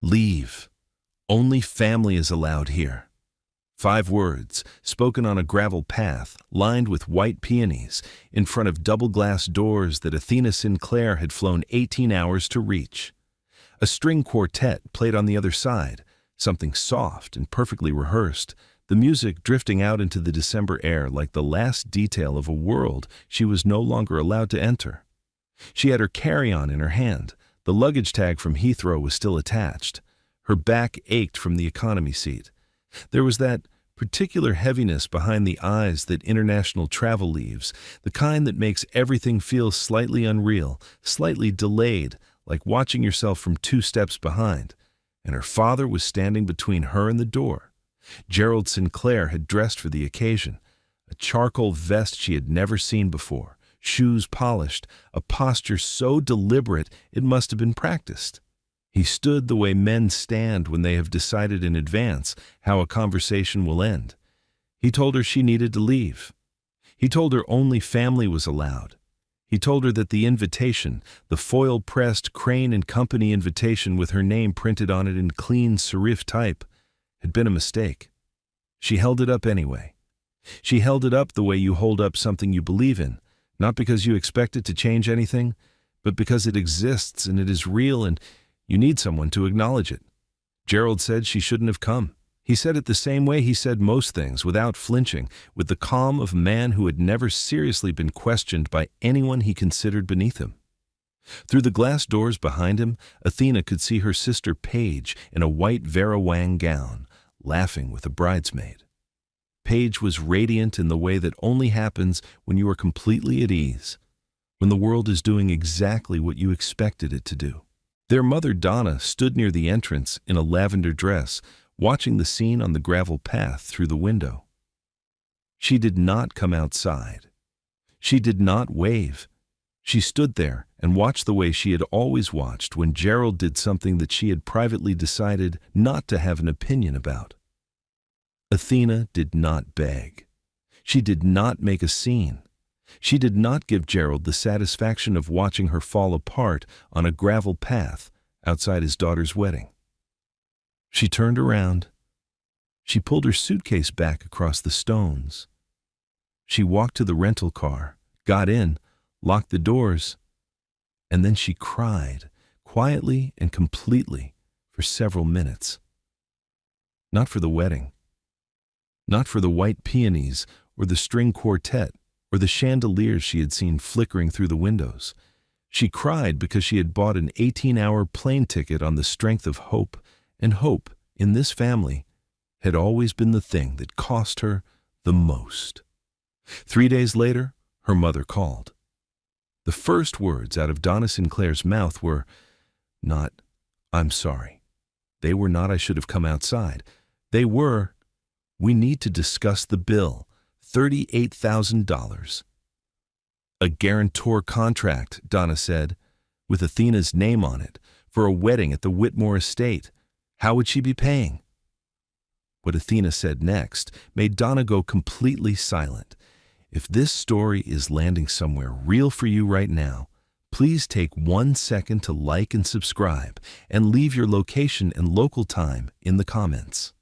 Leave. Only family is allowed here. 5 words, spoken on a gravel path, lined with white peonies, in front of double-glass doors that Athena Sinclair had flown 18 hours to reach. A string quartet played on the other side, something soft and perfectly rehearsed, the music drifting out into the December air like the last detail of a world she was no longer allowed to enter. She had her carry-on in her hand. The luggage tag from Heathrow was still attached. Her back ached from the economy seat. There was that particular heaviness behind the eyes that international travel leaves, the kind that makes everything feel slightly unreal, slightly delayed, like watching yourself from 2 steps behind. And her father was standing between her and the door. Gerald Sinclair had dressed for the occasion, a charcoal vest she had never seen before, shoes polished, a posture so deliberate it must have been practiced. He stood the way men stand when they have decided in advance how a conversation will end. He told her she needed to leave. He told her only family was allowed. He told her that the invitation, the foil-pressed Crane and Company invitation with her name printed on it in clean serif type, had been a mistake. She held it up anyway. She held it up the way you hold up something you believe in, not because you expect it to change anything, but because it exists and it is real and you need someone to acknowledge it. Gerald said she shouldn't have come. He said it the same way he said most things, without flinching, with the calm of a man who had never seriously been questioned by anyone he considered beneath him. Through the glass doors behind him, Athena could see her sister Paige in a white Vera Wang gown, laughing with a bridesmaid. Paige was radiant in the way that only happens when you are completely at ease, when the world is doing exactly what you expected it to do. Their mother Donna stood near the entrance in a lavender dress, watching the scene on the gravel path through the window. She did not come outside. She did not wave. She stood there and watched the way she had always watched when Gerald did something that she had privately decided not to have an opinion about. Athena did not beg. She did not make a scene. She did not give Gerald the satisfaction of watching her fall apart on a gravel path outside his daughter's wedding. She turned around. She pulled her suitcase back across the stones. She walked to the rental car, got in, locked the doors, and then she cried, quietly and completely, for several minutes. Not for the wedding. Not for the white peonies or the string quartet or the chandeliers she had seen flickering through the windows. She cried because she had bought an 18-hour plane ticket on the strength of hope, and hope, in this family, had always been the thing that cost her the most. 3 days later, her mother called. The first words out of Donna Sinclair's mouth were not, "I'm sorry." They were not, "I should have come outside." They were, "We need to discuss the bill, $38,000. "A guarantor contract," Donna said, "with Athena's name on it, for a wedding at the Whitmore estate. How would she be paying?" What Athena said next made Donna go completely silent. If this story is landing somewhere real for you right now, please take 1 second to like and subscribe, and leave your location and local time in the comments.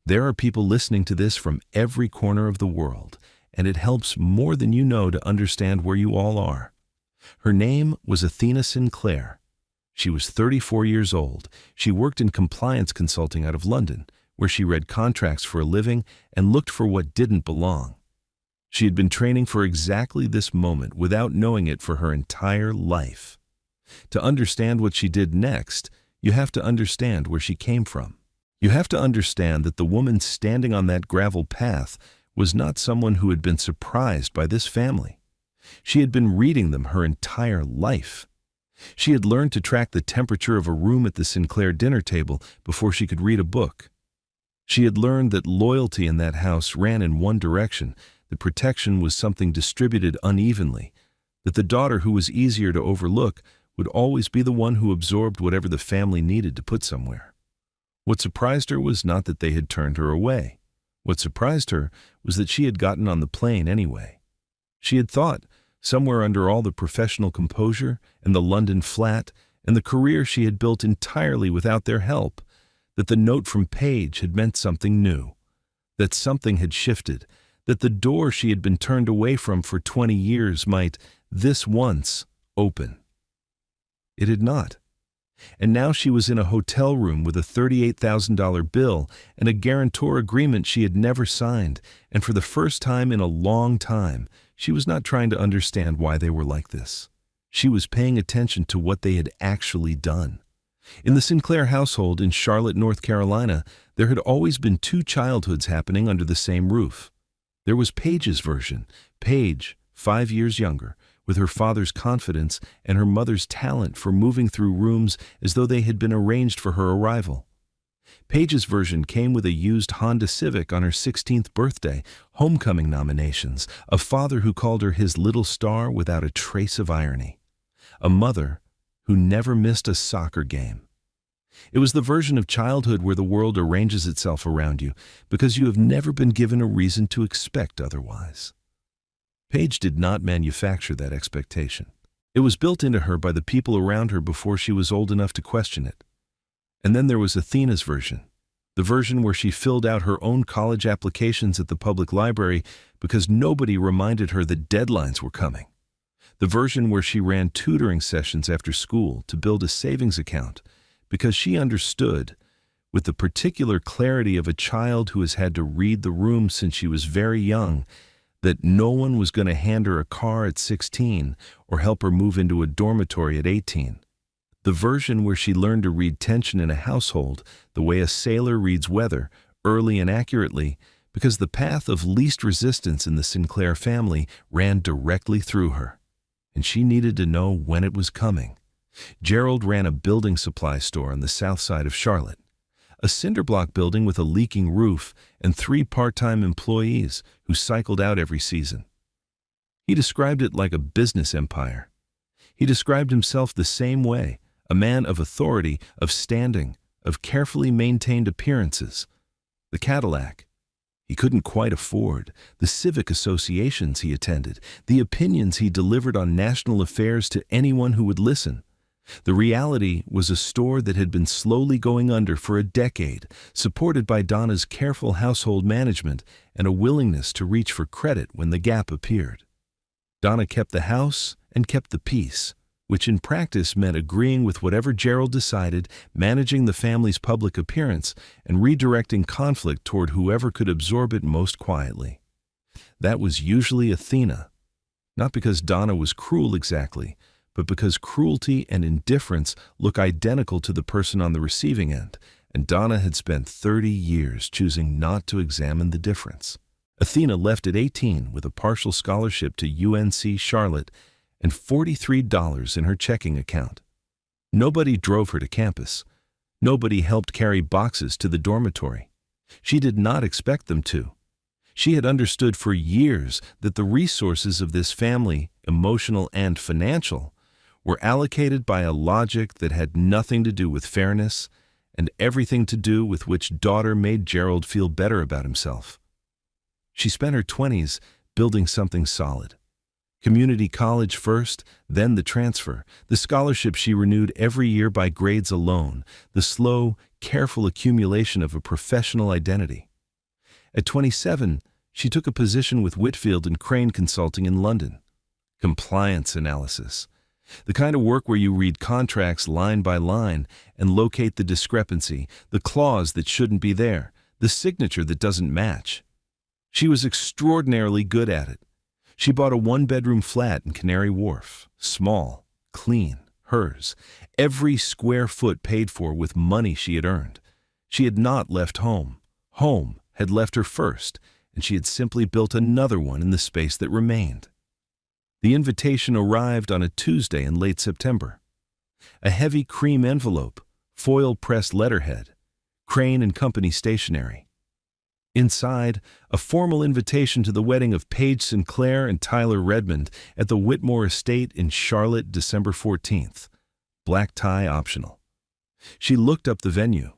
There are people listening to this from every corner of the world, and it helps more than you know to understand where you all are. Her name was Athena Sinclair. She was 34 years old. She worked in compliance consulting out of London, where she read contracts for a living and looked for what didn't belong. She had been training for exactly this moment without knowing it for her entire life. To understand what she did next, you have to understand where she came from. You have to understand that the woman standing on that gravel path was not someone who had been surprised by this family. She had been reading them her entire life. She had learned to track the temperature of a room at the Sinclair dinner table before she could read a book. She had learned that loyalty in that house ran in one direction, that protection was something distributed unevenly, that the daughter who was easier to overlook would always be the one who absorbed whatever the family needed to put somewhere. What surprised her was not that they had turned her away. What surprised her was that she had gotten on the plane anyway. She had thought, somewhere under all the professional composure and the London flat and the career she had built entirely without their help, that the note from Paige had meant something new, that something had shifted, that the door she had been turned away from for 20 years might, this once, open. It had not. And now she was in a hotel room with a $38,000 bill and a guarantor agreement she had never signed, and for the first time in a long time, she was not trying to understand why they were like this. She was paying attention to what they had actually done. In the Sinclair household in Charlotte, North Carolina, there had always been two childhoods happening under the same roof. There was Paige's version, Paige, 5 years younger, with her father's confidence and her mother's talent for moving through rooms as though they had been arranged for her arrival. Paige's version came with a used Honda Civic on her 16th birthday, homecoming nominations, a father who called her his little star without a trace of irony, a mother who never missed a soccer game. It was the version of childhood where the world arranges itself around you because you have never been given a reason to expect otherwise. Paige did not manufacture that expectation. It was built into her by the people around her before she was old enough to question it. And then there was Athena's version, the version where she filled out her own college applications at the public library because nobody reminded her that deadlines were coming. The version where she ran tutoring sessions after school to build a savings account because she understood, with the particular clarity of a child who has had to read the room since she was very young, that no one was going to hand her a car at 16 or help her move into a dormitory at 18. The version where she learned to read tension in a household the way a sailor reads weather, early and accurately, because the path of least resistance in the Sinclair family ran directly through her, and she needed to know when it was coming. Gerald ran a building supply store on the south side of Charlotte, a cinder block building with a leaking roof and 3 part-time employees who cycled out every season. He described it like a business empire. He described himself the same way, a man of authority, of standing, of carefully maintained appearances. The Cadillac he couldn't quite afford, the civic associations he attended, the opinions he delivered on national affairs to anyone who would listen. The reality was a store that had been slowly going under for a decade, supported by Donna's careful household management and a willingness to reach for credit when the gap appeared. Donna kept the house and kept the peace, which in practice meant agreeing with whatever Gerald decided, managing the family's public appearance, and redirecting conflict toward whoever could absorb it most quietly. That was usually Athena, not because Donna was cruel exactly, but because cruelty and indifference look identical to the person on the receiving end, and Donna had spent 30 years choosing not to examine the difference. Athena left at 18 with a partial scholarship to UNC Charlotte and $43 in her checking account. Nobody drove her to campus. Nobody helped carry boxes to the dormitory. She did not expect them to. She had understood for years that the resources of this family, emotional and financial, were allocated by a logic that had nothing to do with fairness and everything to do with which daughter made Gerald feel better about himself. She spent her 20s building something solid. Community college first, then the transfer, the scholarship she renewed every year by grades alone, the slow, careful accumulation of a professional identity. At 27, she took a position with Whitfield and Crane Consulting in London. Compliance analysis. The kind of work where you read contracts line by line and locate the discrepancy, the clause that shouldn't be there, the signature that doesn't match. She was extraordinarily good at it. She bought a 1-bedroom flat in Canary Wharf, small, clean, hers, every square foot paid for with money she had earned. She had not left home. Home had left her first, and she had simply built another one in the space that remained. The invitation arrived on a Tuesday in late September. A heavy cream envelope, foil-pressed letterhead, Crane and Company stationery. Inside, a formal invitation to the wedding of Paige Sinclair and Tyler Redmond at the Whitmore Estate in Charlotte, December 14th. Black tie optional. She looked up the venue.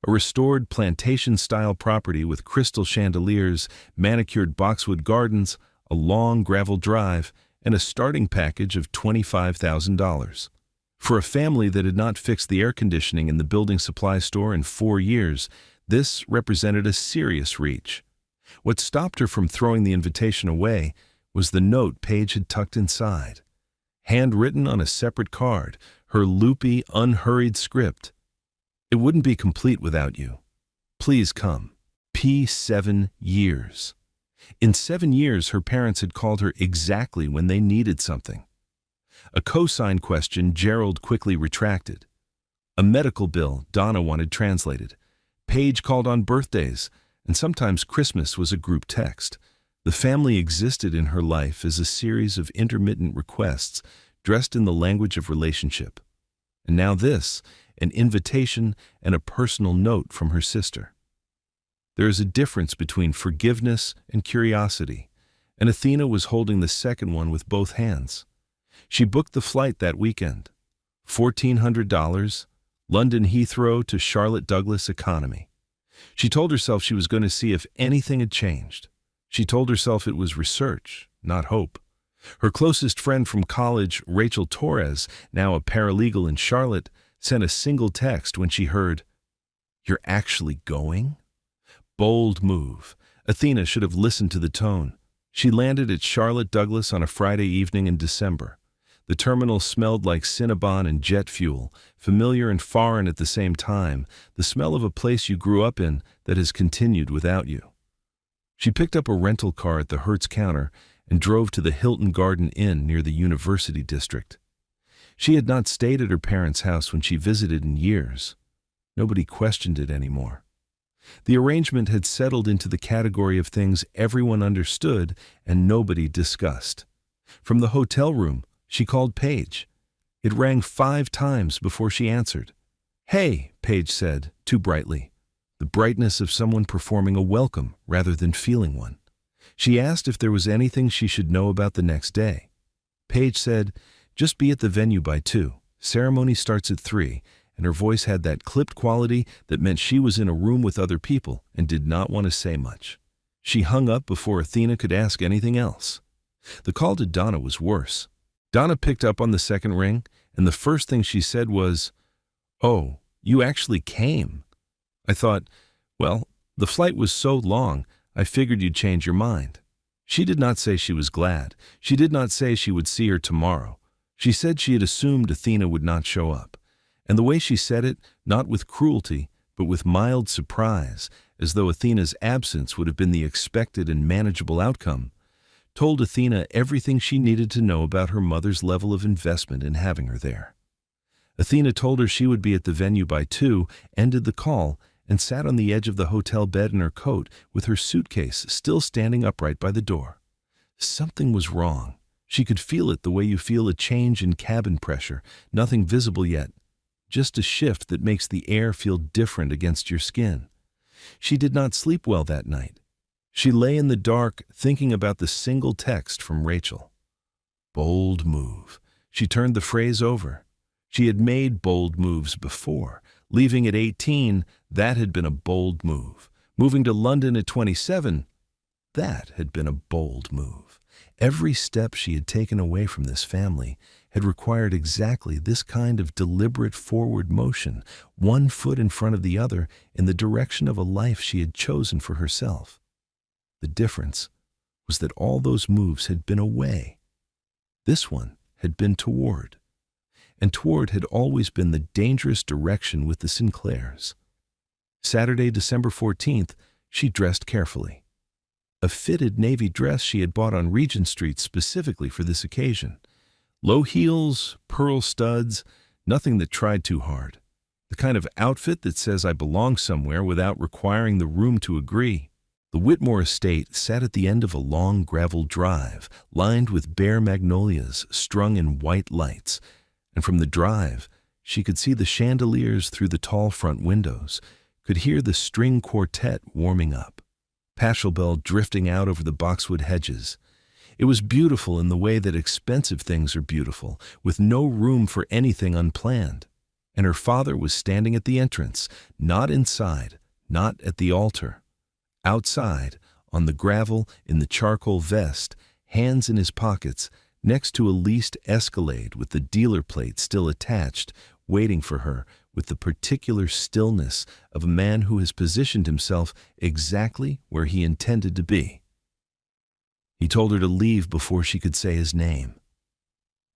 A restored plantation-style property with crystal chandeliers, manicured boxwood gardens, a long gravel drive, and a starting package of $25,000. For a family that had not fixed the air conditioning in the building supply store in 4 years, this represented a serious reach. What stopped her from throwing the invitation away was the note Paige had tucked inside. Handwritten on a separate card, her loopy, unhurried script. It wouldn't be complete without you. Please come. P7 years. In 7 years, her parents had called her exactly when they needed something. A cosign question Gerald quickly retracted. A medical bill Donna wanted translated. Paige called on birthdays, and sometimes Christmas was a group text. The family existed in her life as a series of intermittent requests dressed in the language of relationship. And now this, an invitation and a personal note from her sister. There is a difference between forgiveness and curiosity, and Athena was holding the second one with both hands. She booked the flight that weekend. $1,400, London Heathrow to Charlotte Douglas economy. She told herself she was going to see if anything had changed. She told herself it was research, not hope. Her closest friend from college, Rachel Torres, now a paralegal in Charlotte, sent a single text when she heard, "You're actually going?" Bold move. Athena should have listened to the tone. She landed at Charlotte Douglas on a Friday evening in December. The terminal smelled like Cinnabon and jet fuel, familiar and foreign at the same time, the smell of a place you grew up in that has continued without you. She picked up a rental car at the Hertz counter and drove to the Hilton Garden Inn near the University District. She had not stayed at her parents' house when she visited in years. Nobody questioned it anymore. The arrangement had settled into the category of things everyone understood and nobody discussed. From the hotel room, she called Paige. It rang 5 times before she answered. "Hey," Paige said, too brightly, the brightness of someone performing a welcome rather than feeling one. She asked if there was anything she should know about the next day. Paige said, "Just be at the venue by 2. Ceremony starts at 3, and her voice had that clipped quality that meant she was in a room with other people and did not want to say much. She hung up before Athena could ask anything else. The call to Donna was worse. Donna picked up on the second ring, and the first thing she said was, "Oh, you actually came." I thought, well, the flight was so long, I figured you'd change your mind. She did not say she was glad. She did not say she would see her tomorrow. She said she had assumed Athena would not show up. And the way she said it, not with cruelty, but with mild surprise, as though Athena's absence would have been the expected and manageable outcome, told Athena everything she needed to know about her mother's level of investment in having her there. Athena told her she would be at the venue by 2, ended the call, and sat on the edge of the hotel bed in her coat with her suitcase still standing upright by the door. Something was wrong. She could feel it the way you feel a change in cabin pressure, nothing visible yet, just a shift that makes the air feel different against your skin. She did not sleep well that night. She lay in the dark thinking about the single text from Rachel. Bold move. She turned the phrase over. She had made bold moves before. Leaving at 18, that had been a bold move. Moving to London at 27, that had been a bold move. Every step she had taken away from this family had required exactly this kind of deliberate forward motion, one foot in front of the other in the direction of a life she had chosen for herself. The difference was that all those moves had been away. This one had been toward. And toward had always been the dangerous direction with the Sinclairs. Saturday, December 14th, she dressed carefully. A fitted navy dress she had bought on Regent Street specifically for this occasion. Low heels, pearl studs, nothing that tried too hard. The kind of outfit that says I belong somewhere without requiring the room to agree. The Whitmore estate sat at the end of a long gravel drive, lined with bare magnolias strung in white lights, and from the drive, she could see the chandeliers through the tall front windows, could hear the string quartet warming up, Pachelbel drifting out over the boxwood hedges. It was beautiful in the way that expensive things are beautiful, with no room for anything unplanned. And her father was standing at the entrance, not inside, not at the altar. Outside, on the gravel, in the charcoal vest, hands in his pockets, next to a leased Escalade with the dealer plate still attached, waiting for her with the particular stillness of a man who has positioned himself exactly where he intended to be. He told her to leave before she could say his name.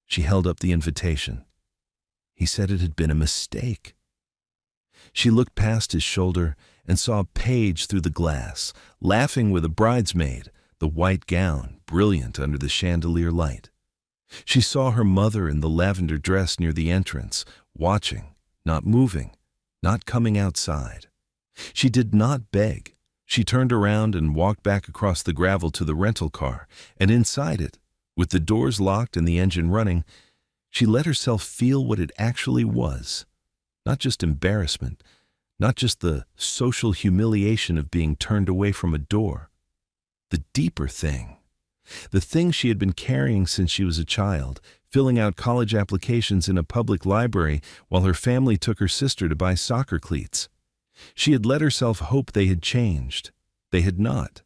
She held up the invitation. He said it had been a mistake. She looked past his shoulder and saw Paige through the glass, laughing with a bridesmaid, the white gown brilliant under the chandelier light. She saw her mother in the lavender dress near the entrance, watching, not moving, not coming outside. She did not beg. She turned around and walked back across the gravel to the rental car, and inside it, with the doors locked and the engine running, she let herself feel what it actually was. Not just embarrassment, not just the social humiliation of being turned away from a door. The deeper thing. The thing she had been carrying since she was a child, filling out college applications in a public library while her family took her sister to buy soccer cleats. She had let herself hope they had changed. They had not.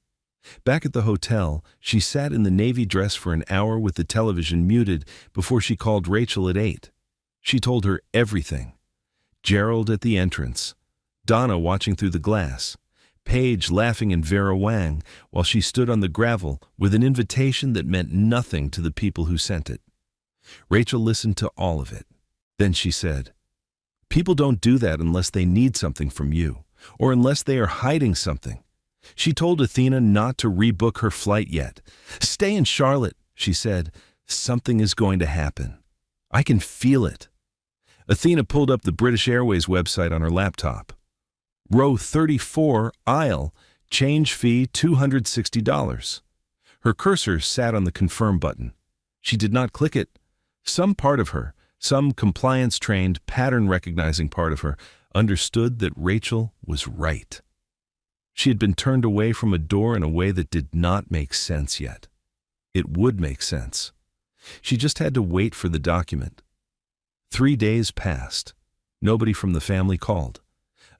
Back at the hotel, she sat in the navy dress for an hour with the television muted before she called Rachel at 8. She told her everything. Gerald at the entrance, Donna watching through the glass, Paige laughing in Vera Wang while she stood on the gravel with an invitation that meant nothing to the people who sent it. Rachel listened to all of it. Then she said, "People don't do that unless they need something from you, or unless they are hiding something." She told Athena not to rebook her flight yet. "Stay in Charlotte," she said. "Something is going to happen. I can feel it." Athena pulled up the British Airways website on her laptop. Row 34, aisle, change fee $260. Her cursor sat on the confirm button. She did not click it. Some part of her, some compliance-trained, pattern-recognizing part of her, understood that Rachel was right. She had been turned away from a door in a way that did not make sense yet. It would make sense. She just had to wait for the document. 3 days passed. Nobody from the family called.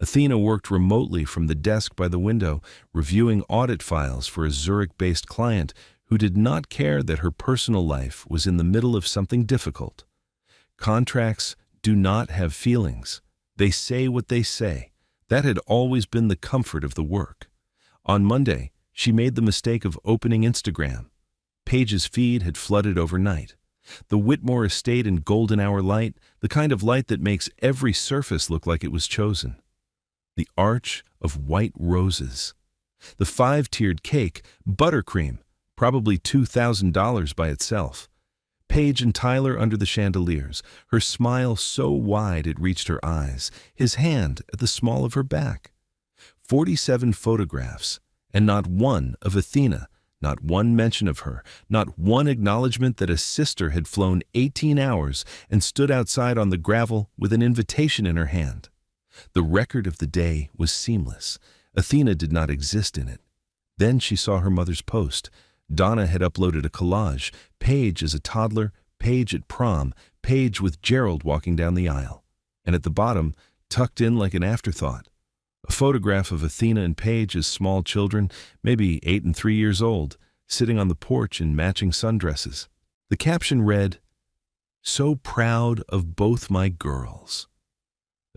Athena worked remotely from the desk by the window, reviewing audit files for a Zurich-based client who did not care that her personal life was in the middle of something difficult. Contracts do not have feelings. They say what they say. That had always been the comfort of the work. On Monday, she made the mistake of opening Instagram. Paige's feed had flooded overnight. The Whitmore estate in golden hour light, the kind of light that makes every surface look like it was chosen. The arch of white roses. The 5-tiered cake, buttercream, probably $2,000 by itself. Paige and Tyler under the chandeliers, her smile so wide it reached her eyes, his hand at the small of her back. 47 photographs, and not one of Athena, not one mention of her, not one acknowledgement that a sister had flown 18 hours and stood outside on the gravel with an invitation in her hand. The record of the day was seamless. Athena did not exist in it. Then she saw her mother's post. Donna had uploaded a collage, Paige as a toddler, Paige at prom, Paige with Gerald walking down the aisle. And at the bottom, tucked in like an afterthought, a photograph of Athena and Paige as small children, maybe 8 and 3 years old, sitting on the porch in matching sundresses. The caption read, "So proud of both my girls."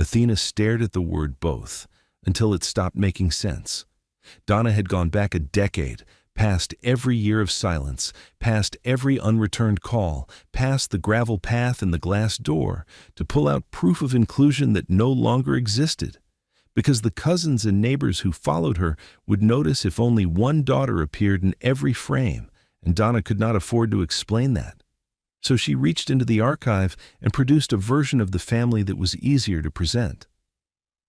Athena stared at the word both until it stopped making sense. Donna had gone back a decade, past every year of silence, past every unreturned call, past the gravel path and the glass door, to pull out proof of inclusion that no longer existed. Because the cousins and neighbors who followed her would notice if only one daughter appeared in every frame, and Donna could not afford to explain that. So she reached into the archive and produced a version of the family that was easier to present.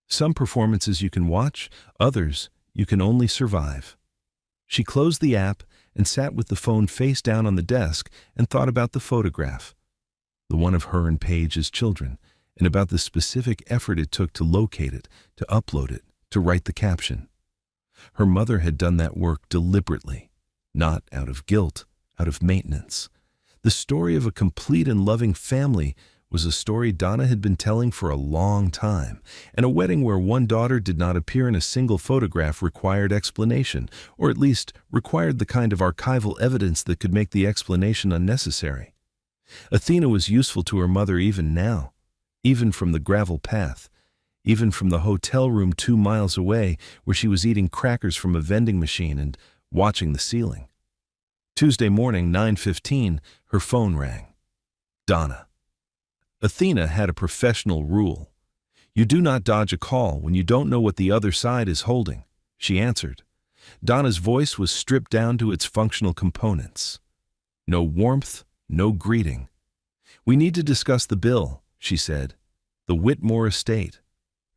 Some performances you can watch, others you can only survive. She closed the app and sat with the phone face down on the desk and thought about the photograph, the one of her and Paige as children, and about the specific effort it took to locate it, to upload it, to write the caption. Her mother had done that work deliberately, not out of guilt, out of maintenance. The story of a complete and loving family was a story Donna had been telling for a long time, and a wedding where one daughter did not appear in a single photograph required explanation, or at least required the kind of archival evidence that could make the explanation unnecessary. Athena was useful to her mother even now, even from the gravel path, even from the hotel room 2 miles away where she was eating crackers from a vending machine and watching the ceiling. Tuesday morning, 9:15, her phone rang. Donna. Athena had a professional rule. You do not dodge a call when you don't know what the other side is holding, she answered. Donna's voice was stripped down to its functional components. No warmth, no greeting. We need to discuss the bill, she said. The Whitmore estate.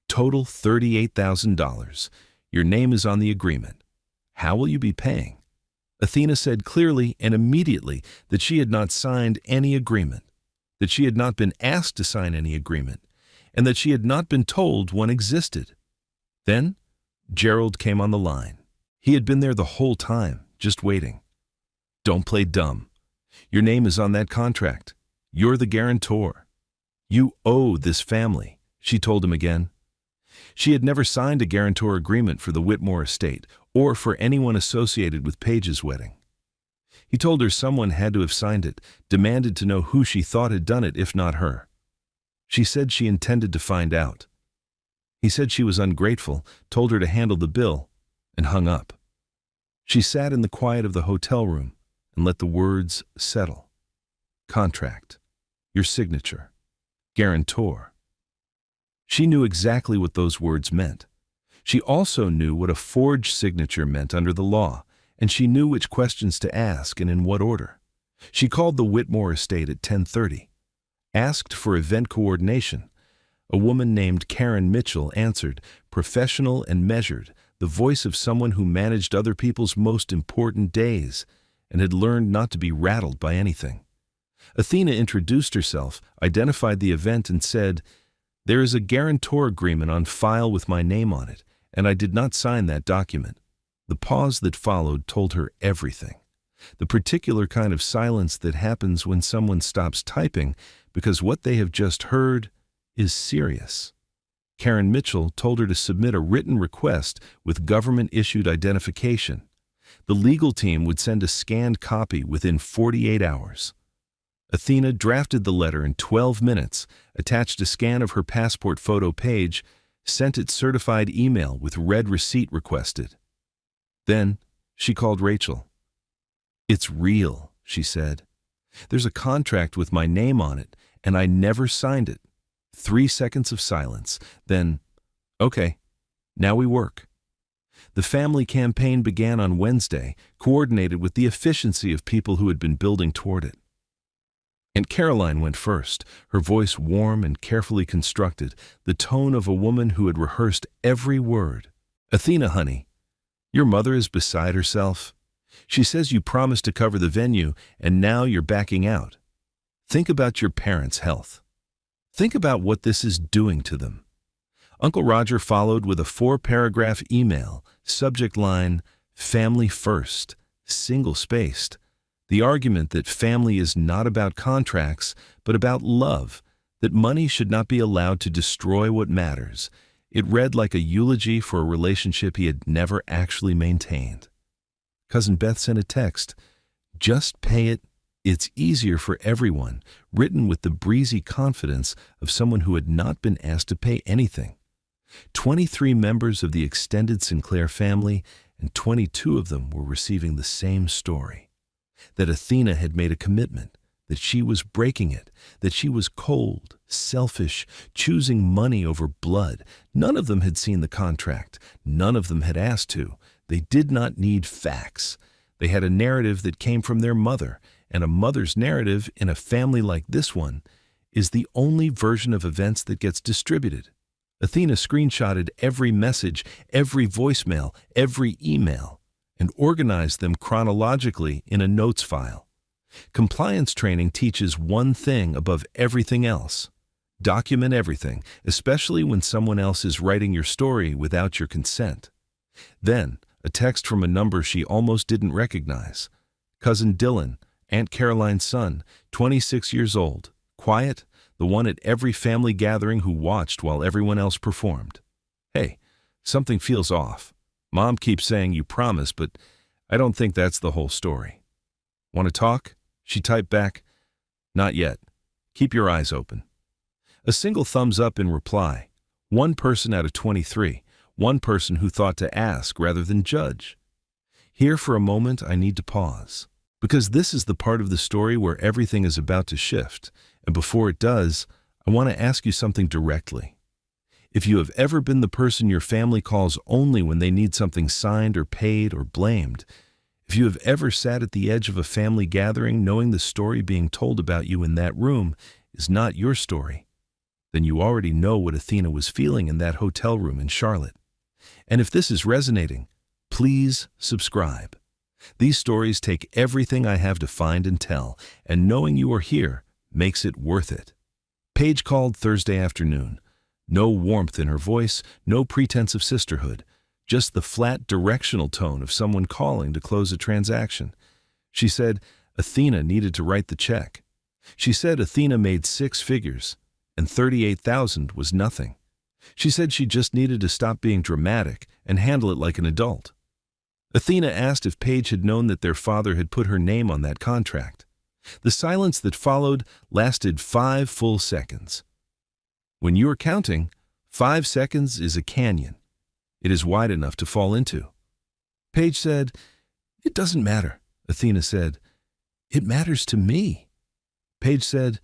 Total $38,000. Your name is on the agreement. How will you be paying? Athena said clearly and immediately that she had not signed any agreement, that she had not been asked to sign any agreement, and that she had not been told one existed. Then Gerald came on the line. He had been there the whole time, just waiting. Don't play dumb. Your name is on that contract. You're the guarantor. You owe this family, she told him again. She had never signed a guarantor agreement for the Whitmore estate or for anyone associated with Paige's wedding. He told her someone had to have signed it, demanded to know who she thought had done it if not her. She said she intended to find out. He said she was ungrateful, told her to handle the bill, and hung up. She sat in the quiet of the hotel room and let the words settle. Contract. Your signature. Guarantor. She knew exactly what those words meant. She also knew what a forged signature meant under the law, and she knew which questions to ask and in what order. She called the Whitmore estate at 10:30. Asked for event coordination. A woman named Karen Mitchell answered, professional and measured, the voice of someone who managed other people's most important days and had learned not to be rattled by anything. Athena introduced herself, identified the event, and said, There is a guarantor agreement on file with my name on it, and I did not sign that document. The pause that followed told her everything. The particular kind of silence that happens when someone stops typing because what they have just heard is serious. Karen Mitchell told her to submit a written request with government-issued identification. The legal team would send a scanned copy within 48 hours. Athena drafted the letter in 12 minutes, attached a scan of her passport photo page, sent it certified email with read receipt requested. Then she called Rachel. It's real, she said. There's a contract with my name on it, and I never signed it. 3 seconds of silence. Then, okay, now we work. The family campaign began on Wednesday, coordinated with the efficiency of people who had been building toward it. Aunt Caroline went first, her voice warm and carefully constructed, the tone of a woman who had rehearsed every word. Athena, honey, your mother is beside herself. She says you promised to cover the venue, and now you're backing out. Think about your parents' health. Think about what this is doing to them. Uncle Roger followed with a 4-paragraph email, subject line, Family First, single-spaced. The argument that family is not about contracts, but about love, that money should not be allowed to destroy what matters. It read like a eulogy for a relationship he had never actually maintained. Cousin Beth sent a text, Just pay it. It's easier for everyone, written with the breezy confidence of someone who had not been asked to pay anything. 23 members of the extended Sinclair family, and 22 of them were receiving the same story. That Athena had made a commitment, that she was breaking it, that she was cold, selfish, choosing money over blood. None of them had seen the contract. None of them had asked to. They did not need facts. They had a narrative that came from their mother, and a mother's narrative in a family like this one is the only version of events that gets distributed. Athena screenshotted every message, every voicemail, every email, and organized them chronologically in a notes file. Compliance training teaches one thing above everything else. Document everything, especially when someone else is writing your story without your consent. Then, a text from a number she almost didn't recognize. Cousin Dylan, Aunt Caroline's son, 26 years old, quiet, the one at every family gathering who watched while everyone else performed. Hey, something feels off. Mom keeps saying you promise, but I don't think that's the whole story. Want to talk? She typed back, not yet. Keep your eyes open. A single thumbs up in reply. One person out of 23. One person who thought to ask rather than judge. Here for a moment, I need to pause. Because this is the part of the story where everything is about to shift. And before it does, I want to ask you something directly. If you have ever been the person your family calls only when they need something signed or paid or blamed, if you have ever sat at the edge of a family gathering knowing the story being told about you in that room is not your story, then you already know what Athena was feeling in that hotel room in Charlotte. And if this is resonating, please subscribe. These stories take everything I have to find and tell, and knowing you are here makes it worth it. Paige called Thursday afternoon. No warmth in her voice, no pretense of sisterhood, just the flat directional tone of someone calling to close a transaction. She said Athena needed to write the check. She said Athena made 6 figures, and $38,000 was nothing. She said she just needed to stop being dramatic and handle it like an adult. Athena asked if Paige had known that their father had put her name on that contract. The silence that followed lasted 5 full seconds. When you are counting, 5 seconds is a canyon. It is wide enough to fall into. Paige said, "It doesn't matter." Athena said, "It matters to me." Paige said,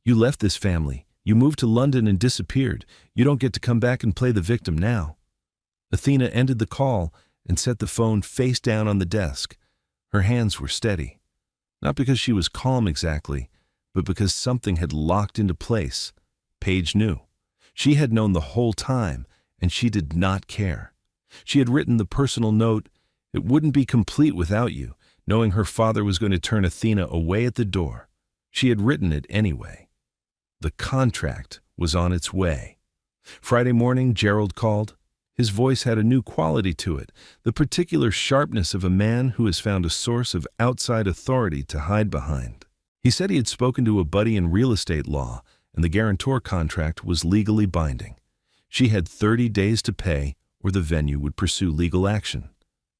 "You left this family. You moved to London and disappeared. You don't get to come back and play the victim now." Athena ended the call and set the phone face down on the desk. Her hands were steady. Not because she was calm exactly, but because something had locked into place. Paige knew. She had known the whole time, and she did not care. She had written the personal note, "It wouldn't be complete without you," knowing her father was going to turn Athena away at the door. She had written it anyway. The contract was on its way. Friday morning, Gerald called. His voice had a new quality to it, the particular sharpness of a man who has found a source of outside authority to hide behind. He said he had spoken to a buddy in real estate law, and the guarantor contract was legally binding. She had 30 days to pay, or the venue would pursue legal action.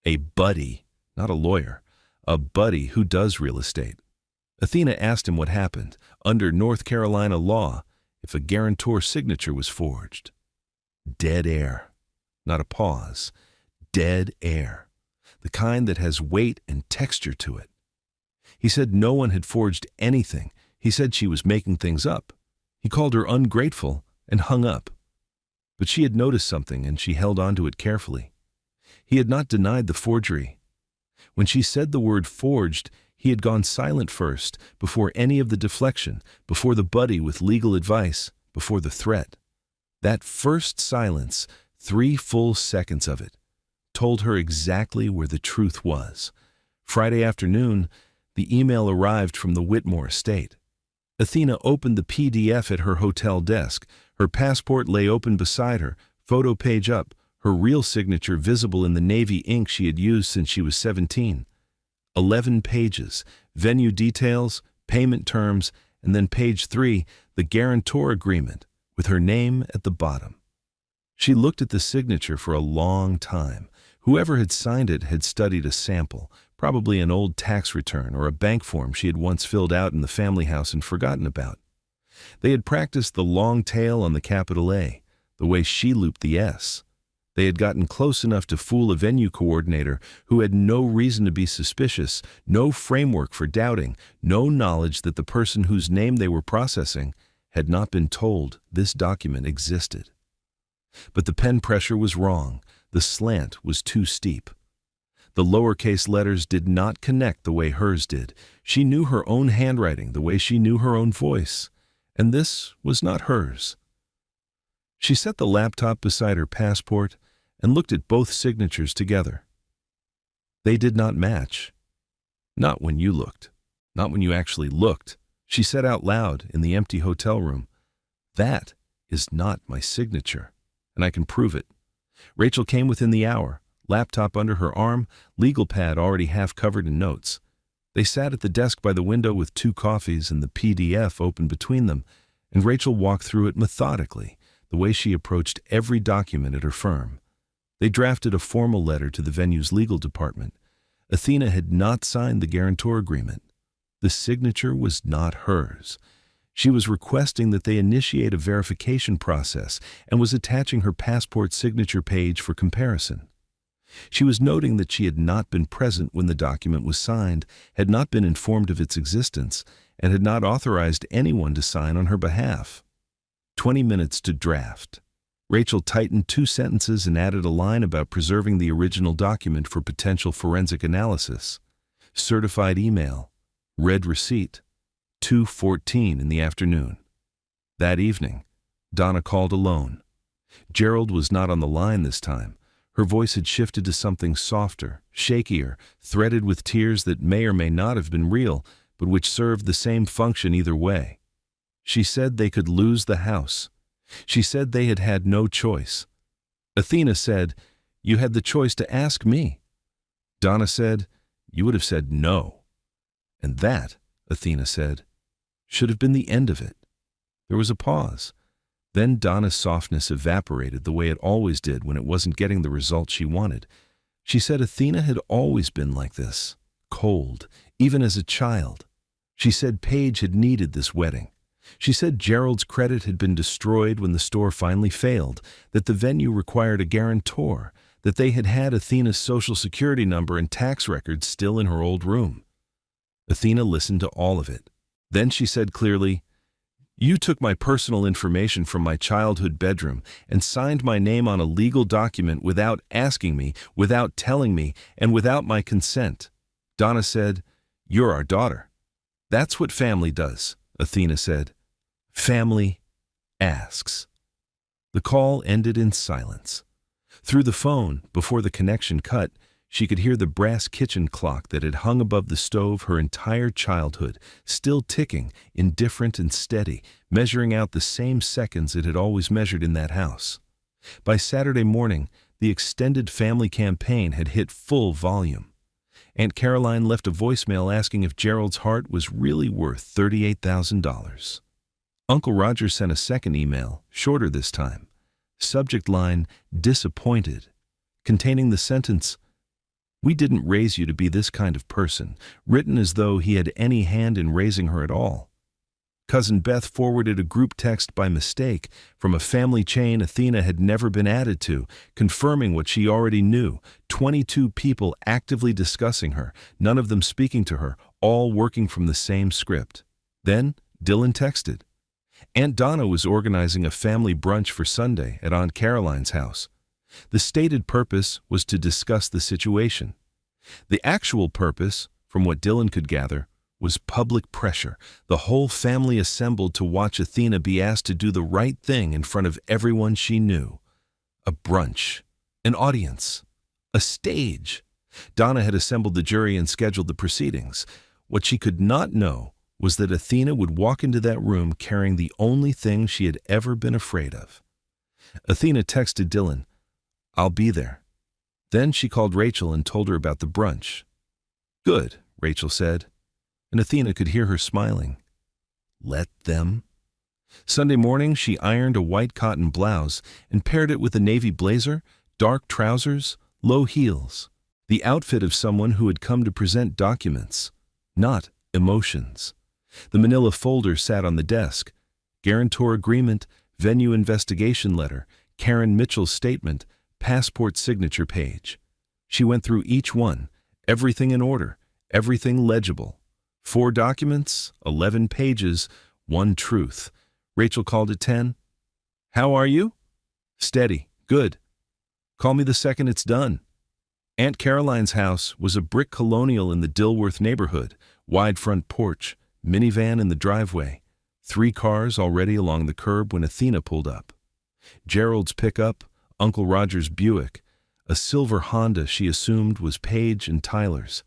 A buddy, not a lawyer, a buddy who does real estate. Athena asked him what happened, under North Carolina law, if a guarantor signature was forged. Dead air. Not a pause. Dead air. The kind that has weight and texture to it. He said no one had forged anything. He said she was making things up. He called her ungrateful and hung up. But she had noticed something and she held on to it carefully. He had not denied the forgery. When she said the word forged, he had gone silent first, before any of the deflection, before the buddy with legal advice, before the threat. That first silence, 3 full seconds of it, told her exactly where the truth was. Friday afternoon, the email arrived from the Whitmore estate. Athena opened the PDF at her hotel desk. Her passport lay open beside her, photo page up, her real signature visible in the navy ink she had used since she was 17. 11 pages, venue details, payment terms, and then page 3, the guarantor agreement, with her name at the bottom. She looked at the signature for a long time. Whoever had signed it had studied a sample, probably an old tax return or a bank form she had once filled out in the family house and forgotten about. They had practiced the long tail on the capital A, the way she looped the S. They had gotten close enough to fool a venue coordinator who had no reason to be suspicious, no framework for doubting, no knowledge that the person whose name they were processing had not been told this document existed. But the pen pressure was wrong. The slant was too steep. The lowercase letters did not connect the way hers did. She knew her own handwriting the way she knew her own voice, and this was not hers. She set the laptop beside her passport and looked at both signatures together. They did not match. Not when you looked. Not when you actually looked. She said out loud in the empty hotel room, "That is not my signature, and I can prove it." Rachel came within the hour, laptop under her arm, legal pad already half covered in notes. They sat at the desk by the window with 2 coffees and the PDF open between them, and Rachel walked through it methodically, the way she approached every document at her firm. They drafted a formal letter to the venue's legal department. Athena had not signed the guarantor agreement. The signature was not hers. She was requesting that they initiate a verification process and was attaching her passport signature page for comparison. She was noting that she had not been present when the document was signed, had not been informed of its existence, and had not authorized anyone to sign on her behalf. 20 minutes to draft. Rachel tightened 2 sentences and added a line about preserving the original document for potential forensic analysis. Certified email. Read receipt. 2:14 in the afternoon. That evening, Donna called alone. Gerald was not on the line this time. Her voice had shifted to something softer, shakier, threaded with tears that may or may not have been real, but which served the same function either way. She said they could lose the house. She said they had had no choice. Athena said, "You had the choice to ask me." Donna said, "You would have said no." And that, Athena said, should have been the end of it. There was a pause. Then Donna's softness evaporated the way it always did when it wasn't getting the result she wanted. She said Athena had always been like this, cold, even as a child. She said Paige had needed this wedding. She said Gerald's credit had been destroyed when the store finally failed, that the venue required a guarantor, that they had had Athena's social security number and tax records still in her old room. Athena listened to all of it. Then she said clearly, "You took my personal information from my childhood bedroom and signed my name on a legal document without asking me, without telling me, and without my consent." Donna said, "You're our daughter." "That's what family does," Athena said. "Family asks." The call ended in silence. Through the phone, before the connection cut, she could hear the brass kitchen clock that had hung above the stove her entire childhood, still ticking, indifferent and steady, measuring out the same seconds it had always measured in that house. By Saturday morning, the extended family campaign had hit full volume. Aunt Caroline left a voicemail asking if Gerald's heart was really worth $38,000. Uncle Roger sent a second email, shorter this time. Subject line, "Disappointed," containing the sentence, "We didn't raise you to be this kind of person," written as though he had any hand in raising her at all. Cousin Beth forwarded a group text by mistake from a family chain Athena had never been added to, confirming what she already knew: 22 people actively discussing her, none of them speaking to her, all working from the same script. Then Dylan texted. Aunt Donna was organizing a family brunch for Sunday at Aunt Caroline's house. The stated purpose was to discuss the situation. The actual purpose, from what Dylan could gather, was public pressure. The whole family assembled to watch Athena be asked to do the right thing in front of everyone she knew. A brunch, an audience, a stage. Donna had assembled the jury and scheduled the proceedings. What she could not know was that Athena would walk into that room carrying the only thing she had ever been afraid of. Athena texted Dylan, "I'll be there." Then she called Rachel and told her about the brunch. "Good," Rachel said, and Athena could hear her smiling. Let them. Sunday morning, she ironed a white cotton blouse and paired it with a navy blazer, dark trousers, low heels. The outfit of someone who had come to present documents, not emotions. The manila folder sat on the desk. Guarantor agreement, venue investigation letter, Karen Mitchell's statement, passport signature page. She went through each one, everything in order, everything legible. 4 documents, 11 pages, 1 truth. Rachel called at 10. "How are you?" "Steady, good. Call me the second it's done." Aunt Caroline's house was a brick colonial in the Dilworth neighborhood, wide front porch, minivan in the driveway, 3 cars already along the curb when Athena pulled up. Gerald's pickup, Uncle Roger's Buick, a silver Honda she assumed was Paige and Tyler's.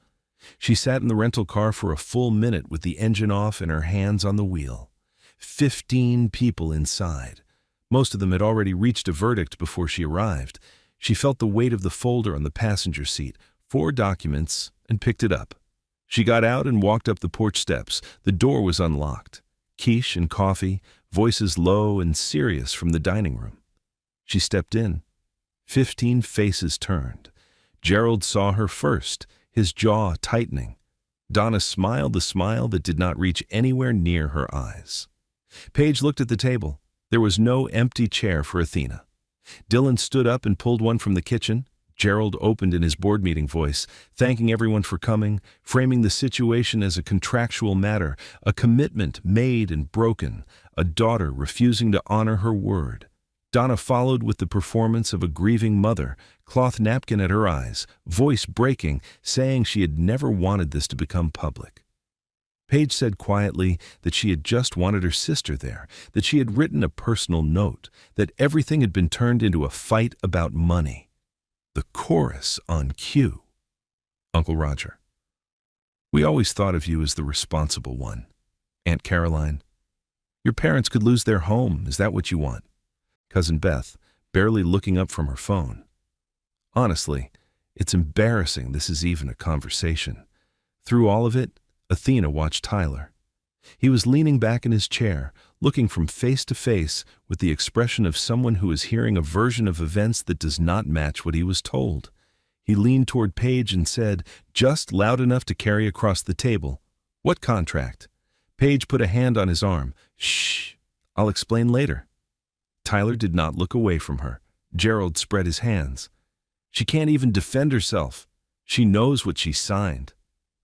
She sat in the rental car for a full minute with the engine off and her hands on the wheel. 15 people inside. Most of them had already reached a verdict before she arrived. She felt the weight of the folder on the passenger seat, 4 documents, and picked it up. She got out and walked up the porch steps. The door was unlocked. Quiche and coffee, voices low and serious from the dining room. She stepped in. 15 faces turned. Gerald saw her first, his jaw tightening. Donna smiled the smile that did not reach anywhere near her eyes. Paige looked at the table. There was no empty chair for Athena. Dylan stood up and pulled one from the kitchen. Gerald opened in his board meeting voice, thanking everyone for coming, framing the situation as a contractual matter, a commitment made and broken, a daughter refusing to honor her word. Donna followed with the performance of a grieving mother, cloth napkin at her eyes, voice breaking, saying she had never wanted this to become public. Paige said quietly that she had just wanted her sister there, that she had written a personal note, that everything had been turned into a fight about money. The chorus on cue. Uncle Roger. We always thought of you as the responsible one. Aunt Caroline. Your parents could lose their home. Is that what you want? Cousin Beth, barely looking up from her phone. Honestly, it's embarrassing this is even a conversation. Through all of it, Athena watched Tyler. He was leaning back in his chair, looking from face to face with the expression of someone who is hearing a version of events that does not match what he was told. He leaned toward Paige and said, just loud enough to carry across the table, "What contract?" Paige put a hand on his arm. "Shh, I'll explain later." Tyler did not look away from her. Gerald spread his hands. "She can't even defend herself. She knows what she signed."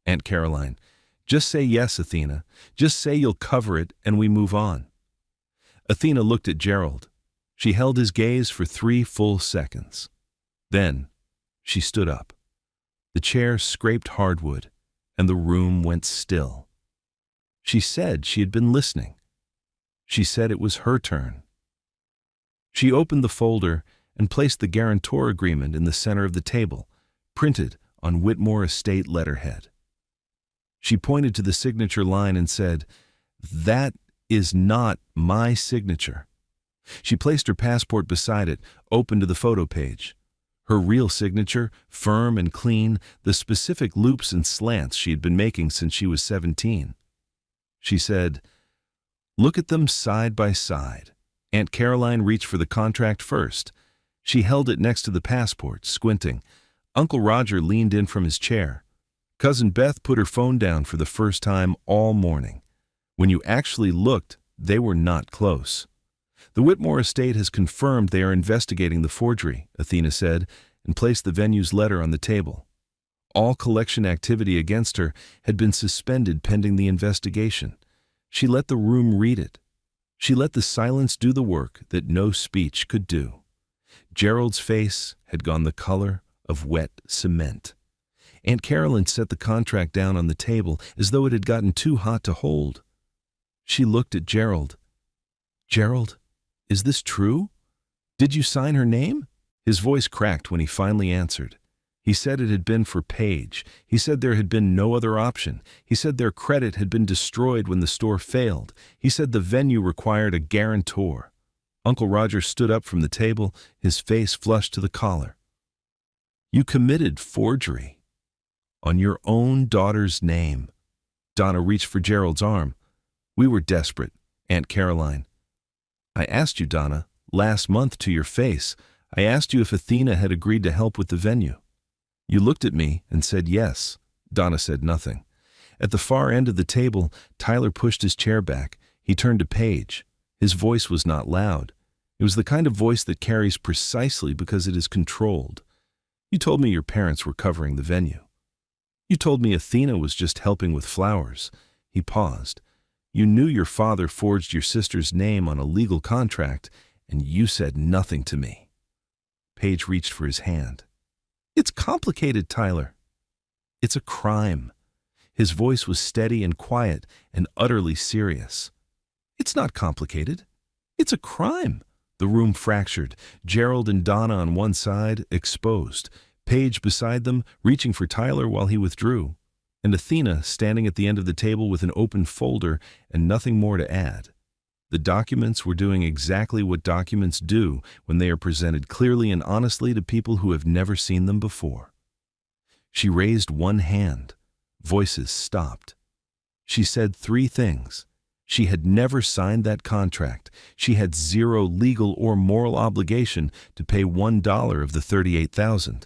Aunt Caroline. "Just say yes, Athena. Just say you'll cover it and we move on." Athena looked at Gerald. She held his gaze for 3 full seconds. Then she stood up. The chair scraped hardwood and the room went still. She said she had been listening. She said it was her turn. She opened the folder and placed the guarantor agreement in the center of the table, printed on Whitmore Estate letterhead. She pointed to the signature line and said, "That is not my signature." She placed her passport beside it, open to the photo page. Her real signature, firm and clean, the specific loops and slants she had been making since she was 17. She said, "Look at them side by side." Aunt Caroline reached for the contract first. She held it next to the passport, squinting. Uncle Roger leaned in from his chair. Cousin Beth put her phone down for the first time all morning. When you actually looked, they were not close. "The Whitmore estate has confirmed they are investigating the forgery," Athena said, and placed the venue's letter on the table. All collection activity against her had been suspended pending the investigation. She let the room read it. She let the silence do the work that no speech could do. Gerald's face had gone the color of wet cement. Aunt Caroline set the contract down on the table as though it had gotten too hot to hold. She looked at Gerald. "Gerald, is this true? Did you sign her name?" His voice cracked when he finally answered. He said it had been for Paige. He said there had been no other option. He said their credit had been destroyed when the store failed. He said the venue required a guarantor. Uncle Roger stood up from the table, his face flushed to the collar. "You committed forgery. On your own daughter's name." Donna reached for Gerald's arm. "We were desperate, Aunt Caroline. I asked you, Donna, last month to your face. I asked you if Athena had agreed to help with the venue. You looked at me and said yes." Donna said nothing. At the far end of the table, Tyler pushed his chair back. He turned to Paige. His voice was not loud. It was the kind of voice that carries precisely because it is controlled. "You told me your parents were covering the venue. You told me Athena was just helping with flowers." He paused. "You knew your father forged your sister's name on a legal contract, and you said nothing to me." Paige reached for his hand. "It's complicated, Tyler." "It's a crime." His voice was steady and quiet and utterly serious. "It's not complicated. It's a crime." The room fractured. Gerald and Donna on one side, exposed. Paige beside them, reaching for Tyler while he withdrew. And Athena standing at the end of the table with an open folder and nothing more to add. The documents were doing exactly what documents do when they are presented clearly and honestly to people who have never seen them before. She raised one hand. Voices stopped. She said 3 things. She had never signed that contract. She had zero legal or moral obligation to pay $1 of the $38,000.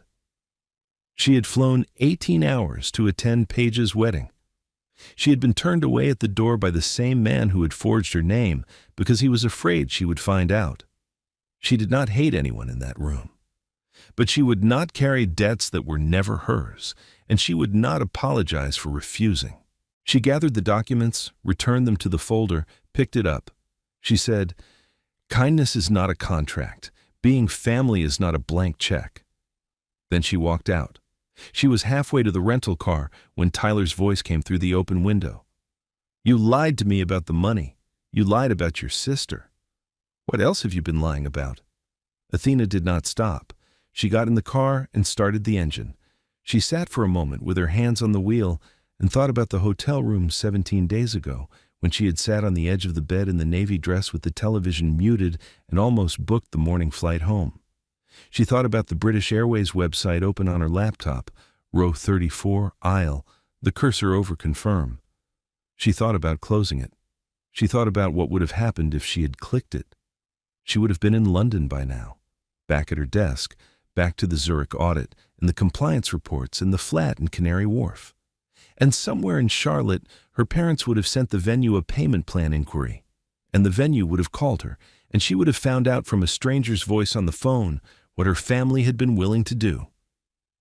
She had flown 18 hours to attend Paige's wedding. She had been turned away at the door by the same man who had forged her name because he was afraid she would find out. She did not hate anyone in that room. But she would not carry debts that were never hers, and she would not apologize for refusing. She gathered the documents, returned them to the folder, picked it up. She said, "Kindness is not a contract. Being family is not a blank check." Then she walked out. She was halfway to the rental car when Tyler's voice came through the open window. "You lied to me about the money. You lied about your sister. What else have you been lying about?" Athena did not stop. She got in the car and started the engine. She sat for a moment with her hands on the wheel and thought about the hotel room 17 days ago when she had sat on the edge of the bed in the navy dress with the television muted and almost booked the morning flight home. She thought about the British Airways website open on her laptop, row 34, aisle, the cursor over confirm. She thought about closing it. She thought about what would have happened if she had clicked it. She would have been in London by now, back at her desk, back to the Zurich audit and the compliance reports and the flat in Canary Wharf. And somewhere in Charlotte, her parents would have sent the venue a payment plan inquiry, and the venue would have called her, and she would have found out from a stranger's voice on the phone what her family had been willing to do.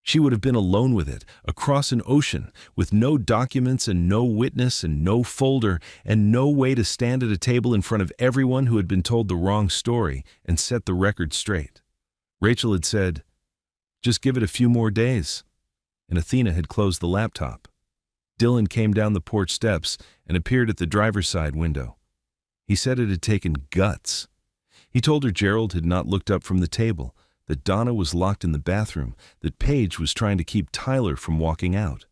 She would have been alone with it, across an ocean, with no documents and no witness and no folder and no way to stand at a table in front of everyone who had been told the wrong story and set the record straight. Rachel had said, "Just give it a few more days," and Athena had closed the laptop. Dylan came down the porch steps and appeared at the driver's side window. He said it had taken guts. He told her Gerald had not looked up from the table, that Donna was locked in the bathroom, that Paige was trying to keep Tyler from walking out.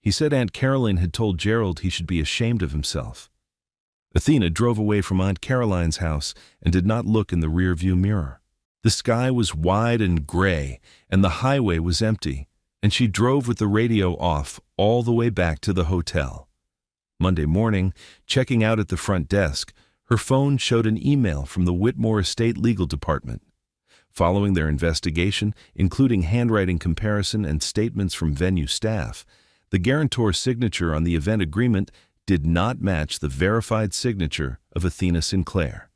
He said Aunt Caroline had told Gerald he should be ashamed of himself. Athena drove away from Aunt Caroline's house and did not look in the rearview mirror. The sky was wide and gray, and the highway was empty, and she drove with the radio off all the way back to the hotel. Monday morning, checking out at the front desk, her phone showed an email from the Whitmore Estate Legal Department. Following their investigation, including handwriting comparison and statements from venue staff, the guarantor's signature on the event agreement did not match the verified signature of Athena Sinclair.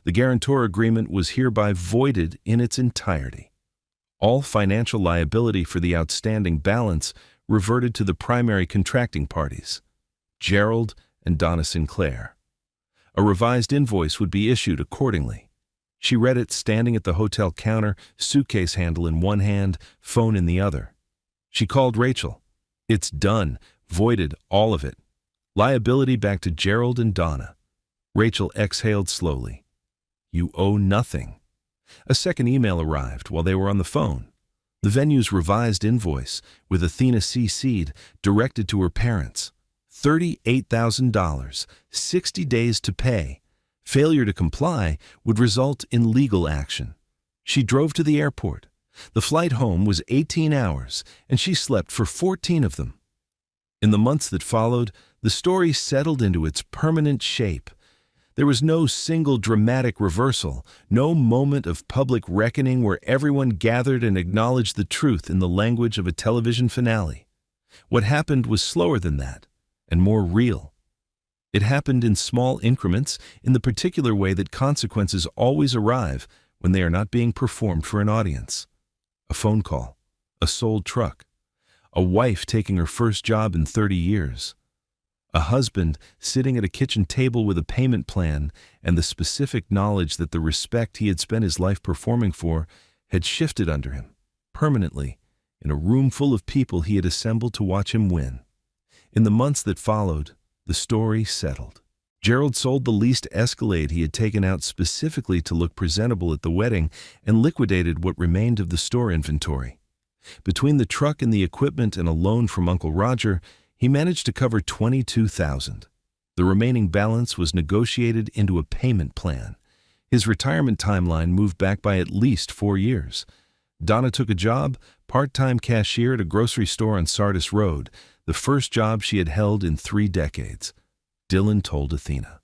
The guarantor agreement was hereby voided in its entirety. All financial liability for the outstanding balance reverted to the primary contracting parties, Gerald and Donna Sinclair. A revised invoice would be issued accordingly. She read it standing at the hotel counter, suitcase handle in one hand, phone in the other. She called Rachel. "It's done, voided, all of it. Liability back to Gerald and Donna." Rachel exhaled slowly. "You owe nothing." A second email arrived while they were on the phone. The venue's revised invoice, with Athena CC'd, directed to her parents. $38,000, 60 days to pay. Failure to comply would result in legal action. She drove to the airport. The flight home was 18 hours, and she slept for 14 of them. In the months that followed, the story settled into its permanent shape. There was no single dramatic reversal, no moment of public reckoning where everyone gathered and acknowledged the truth in the language of a television finale. What happened was slower than that, and more real. It happened in small increments, in the particular way that consequences always arrive when they are not being performed for an audience. A phone call, a sold truck, a wife taking her first job in 30 years, a husband sitting at a kitchen table with a payment plan and the specific knowledge that the respect he had spent his life performing for had shifted under him, permanently, in a room full of people he had assembled to watch him win. In the months that followed, the story settled. Gerald sold the leased Escalade he had taken out specifically to look presentable at the wedding and liquidated what remained of the store inventory. Between the truck and the equipment and a loan from Uncle Roger, he managed to cover $22,000. The remaining balance was negotiated into a payment plan. His retirement timeline moved back by at least 4 years. Donna took a job, part-time cashier at a grocery store on Sardis Road, the first job she had held in 3 decades. Dylan told Athena.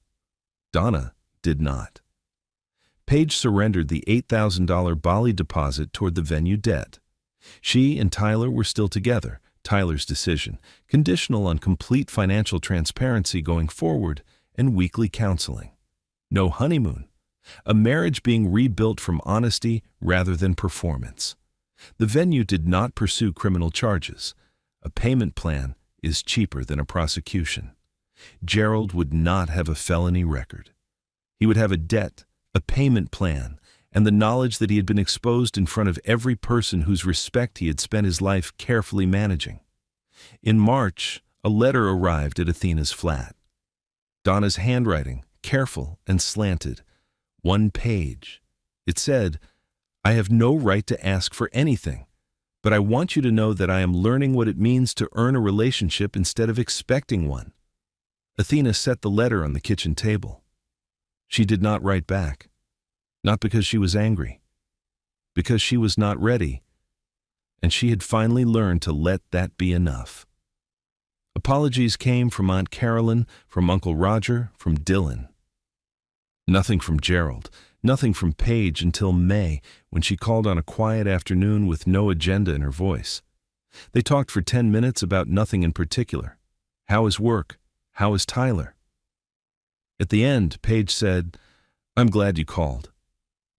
Donna did not. Paige surrendered the $8,000 Bali deposit toward the venue debt. She and Tyler were still together, Tyler's decision, conditional on complete financial transparency going forward and weekly counseling. No honeymoon. A marriage being rebuilt from honesty rather than performance. The venue did not pursue criminal charges. A payment plan is cheaper than a prosecution. Gerald would not have a felony record. He would have a debt, a payment plan, and the knowledge that he had been exposed in front of every person whose respect he had spent his life carefully managing. In March, a letter arrived at Athena's flat. Donna's handwriting, careful and slanted, one page. It said, "I have no right to ask for anything, but I want you to know that I am learning what it means to earn a relationship instead of expecting one." Athena set the letter on the kitchen table. She did not write back, not because she was angry, because she was not ready, and she had finally learned to let that be enough. Apologies came from Aunt Carolyn, from Uncle Roger, from Dylan. Nothing from Gerald, nothing from Paige until May, when she called on a quiet afternoon with no agenda in her voice. They talked for 10 minutes about nothing in particular. How is work? How is Tyler? At the end, Paige said, "I'm glad you called."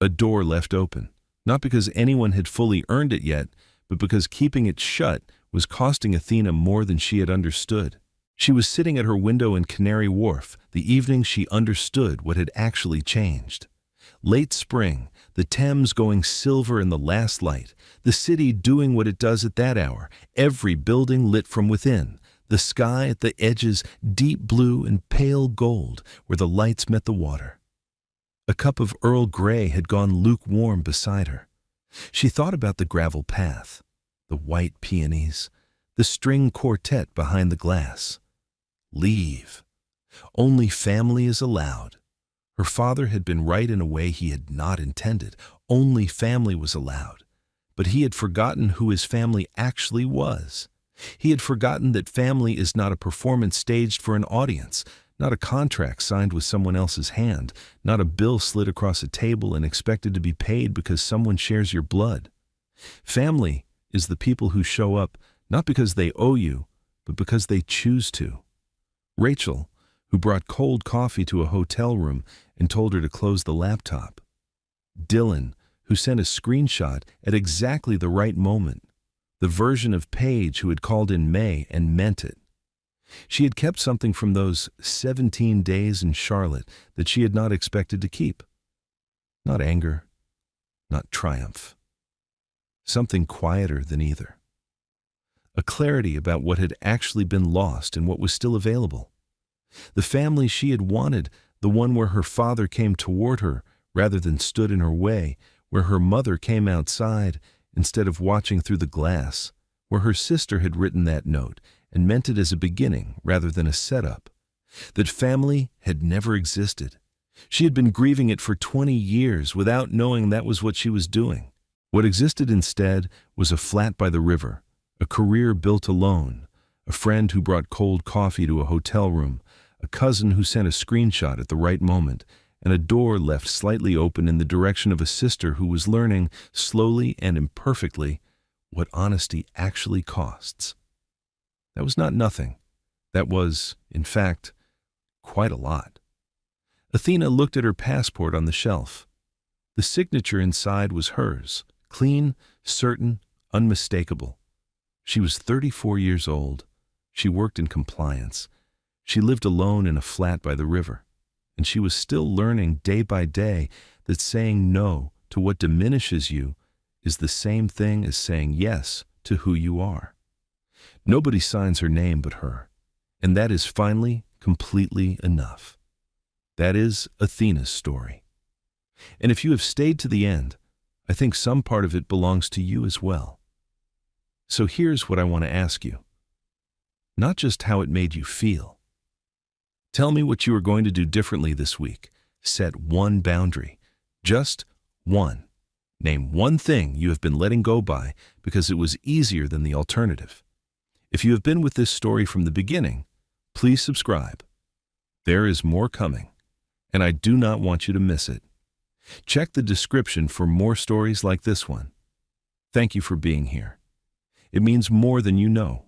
A door left open, not because anyone had fully earned it yet, but because keeping it shut was costing Athena more than she had understood. She was sitting at her window in Canary Wharf the evening she understood what had actually changed. Late spring, the Thames going silver in the last light, the city doing what it does at that hour, every building lit from within, the sky at the edges deep blue and pale gold where the lights met the water. A cup of Earl Grey had gone lukewarm beside her. She thought about the gravel path, the white peonies, the string quartet behind the glass. Leave. Only family is allowed. Her father had been right in a way he had not intended. Only family was allowed. But he had forgotten who his family actually was. He had forgotten that family is not a performance staged for an audience, not a contract signed with someone else's hand, not a bill slid across a table and expected to be paid because someone shares your blood. Family is the people who show up not because they owe you, but because they choose to. Rachel, who brought cold coffee to a hotel room and told her to close the laptop. Dylan, who sent a screenshot at exactly the right moment. The version of Paige who had called in May and meant it. She had kept something from those 17 days in Charlotte that she had not expected to keep. Not anger, not triumph. Something quieter than either. A clarity about what had actually been lost and what was still available. The family she had wanted, the one where her father came toward her rather than stood in her way, where her mother came outside instead of watching through the glass, where her sister had written that note and meant it as a beginning rather than a setup. That family had never existed. She had been grieving it for 20 years without knowing that was what she was doing. What existed instead was a flat by the river, a career built alone, a friend who brought cold coffee to a hotel room, a cousin who sent a screenshot at the right moment, and a door left slightly open in the direction of a sister who was learning, slowly and imperfectly, what honesty actually costs. That was not nothing. That was, in fact, quite a lot. Athena looked at her passport on the shelf. The signature inside was hers, clean, certain, unmistakable. She was 34 years old. She worked in compliance. She lived alone in a flat by the river. And she was still learning day by day that saying no to what diminishes you is the same thing as saying yes to who you are. Nobody signs her name but her, and that is finally completely enough. That is Athena's story. And if you have stayed to the end, I think some part of it belongs to you as well. So here's what I want to ask you. Not just how it made you feel. Tell me what you are going to do differently this week. Set one boundary. Just one. Name one thing you have been letting go by because it was easier than the alternative. If you have been with this story from the beginning, please subscribe. There is more coming. and I do not want you to miss it. Check the description for more stories like this one. Thank you for being here. It means more than you know.